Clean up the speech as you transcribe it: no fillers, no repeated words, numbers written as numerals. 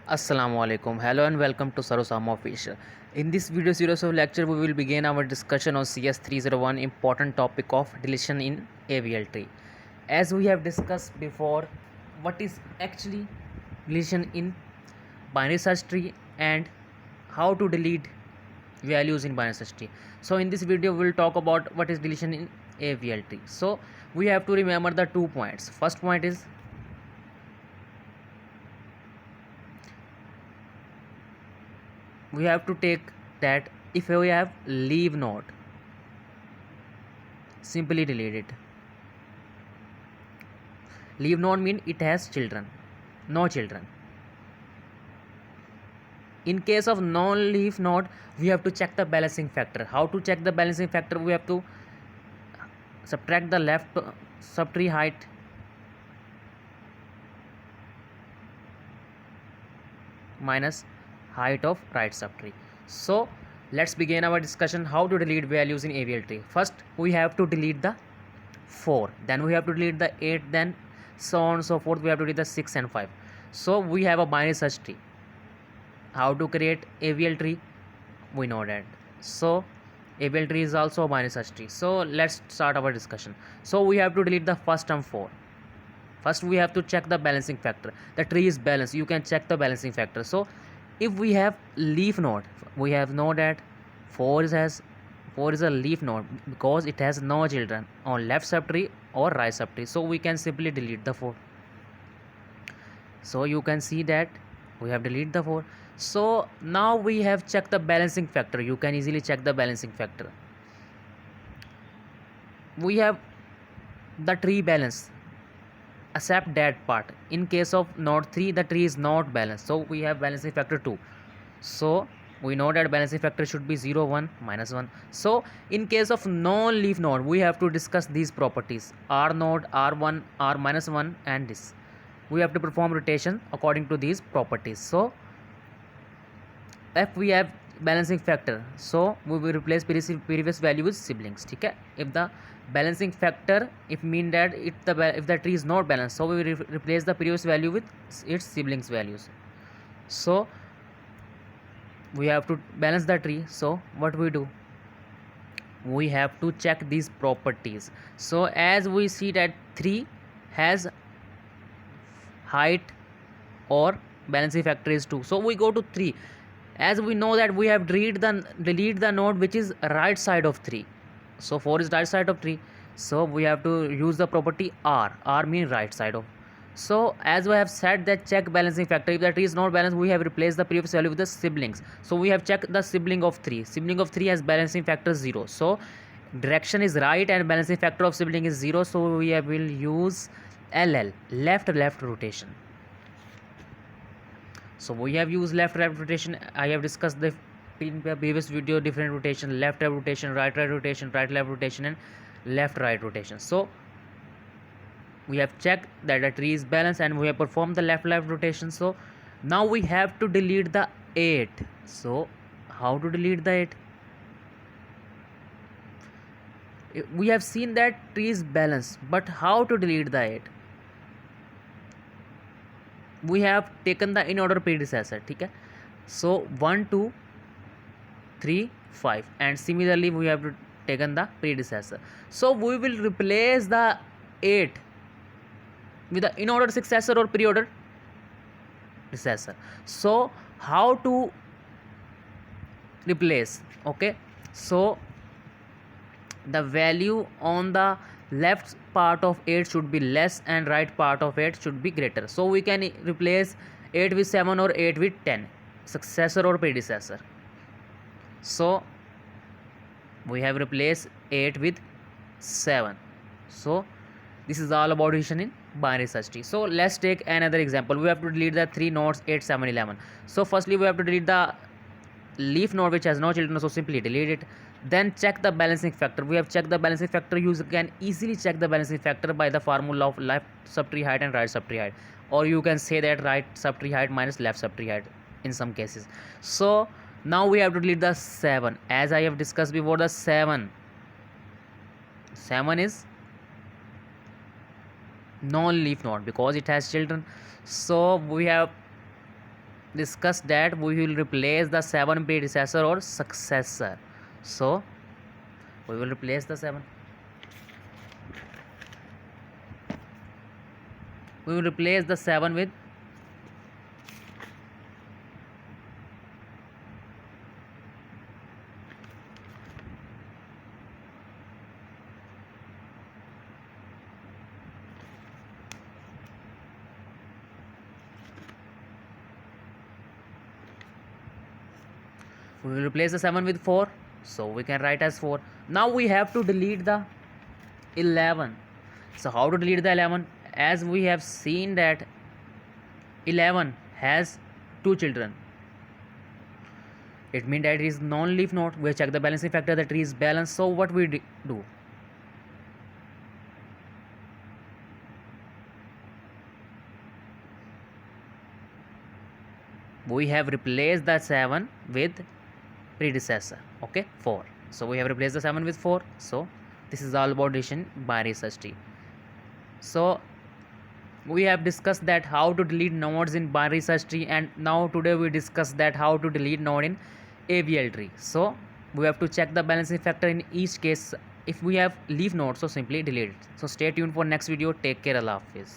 Assalamu alaikum. Hello and welcome to Sarosama Official. In this video series of lecture, we will begin our discussion on CS 301 important topic of deletion in AVL tree. As we have discussed before, what is actually deletion in binary search tree and how to delete values in binary search tree. So in this video, we will talk about what is deletion in AVL tree. So we have to remember the 2 points. First point is we have to take that if we have leave node, simply delete it. Leave node mean it has children, no children. In case of non-leaf node, we have to check the balancing factor. How to check the balancing factor? We have to subtract the left subtree height minus height of right subtree. So let's begin our discussion how to delete values in AVL tree. First we have to delete the 4, then we have to delete the 8, then so on and so forth. We have to delete the 6 and 5. So we have a binary search tree. How to create AVL tree? We know that. So AVL tree is also a binary search tree. So let's start our discussion. So we have to delete the first term 4. First we have to check the balancing factor. The tree is balanced, you can check the balancing factor. So if we have leaf node, we have know that 4 is a leaf node because it has no children on left subtree or right subtree. So we can simply delete the 4. So you can see that we have deleted the 4. So now we have checked the balancing factor. You can easily check the balancing factor. We have the tree balance, accept that part. In case of node 3, the tree is not balanced, so we have balancing factor 2. So we know that balancing factor should be 0 1 minus 1. So in case of non-leaf node, we have to discuss these properties: r node, r1, r minus 1, and this. We have to perform rotation according to these properties. So if we have balancing factor, so we will replace previous value with siblings. Okay, if the balancing factor, if mean that if the tree is not balanced, so we will replace the previous value with its siblings values. So we have to balance the tree. So what we do, we have to check these properties. So as we see that 3 has height or balancing factor is 2, so we go to 3. As we know that we have delete the node which is right side of 3. So 4 is right side of 3, so we have to use the property r mean right side of. So as we have said that check balancing factor, if the tree is not balanced, we have replaced the previous value with the siblings. So we have checked the sibling of 3. Sibling of 3 has balancing factor 0, so direction is right and balancing factor of sibling is 0, so we will use LL, left rotation. So we have used left rotation. I have discussed the in the previous video different rotation: left rotation, right rotation, right left rotation, and left right rotation. So we have checked that the tree is balanced and we have performed the left rotation. So now we have to delete the 8. So how to delete the 8? We have seen that tree is balanced, but how to delete the 8? We have taken the in order predecessor. Okay, so 1 2 3 5, and similarly we have taken the predecessor. So we will replace the 8 with the in order successor or pre-order successor. So how to replace? Okay, so the value on the left part of 8 should be less and right part of 8 should be greater. So we can replace 8 with 7 or 8 with 10, successor or predecessor. So we have replaced 8 with 7. So this is all about addition in binary search tree. So let's take another example. We have to delete the 3 nodes 8 7 11. So firstly we have to delete the leaf node which has no children, so simply delete it. Then check the balancing factor. We have checked the balancing factor. You can easily check the balancing factor by the formula of left subtree height and right subtree height, or you can say that right subtree height minus left subtree height in some cases. So now we have to delete the 7. As I have discussed before, the 7 is non-leaf node because it has children. So we have discussed that we will replace the 7 predecessor or successor. So we will replace the 7. We will replace the 7 with we will replace the 7 with 4, so we can write as 4. Now we have to delete the 11. So how to delete the 11? As we have seen that 11 has 2 children, it means that it is non-leaf node. We check the balancing factor, the tree is balanced. So what we do? We have replaced the 7 with predecessor, okay, 4. So we have replaced the 7 with 4. So this is all about addition binary search tree. So we have discussed that how to delete nodes in binary search tree, and now today we discuss that how to delete node in AVL tree. So we have to check the balancing factor in each case. If we have leaf node, so simply delete it. So stay tuned for next video. Take care. Allah Hafiz.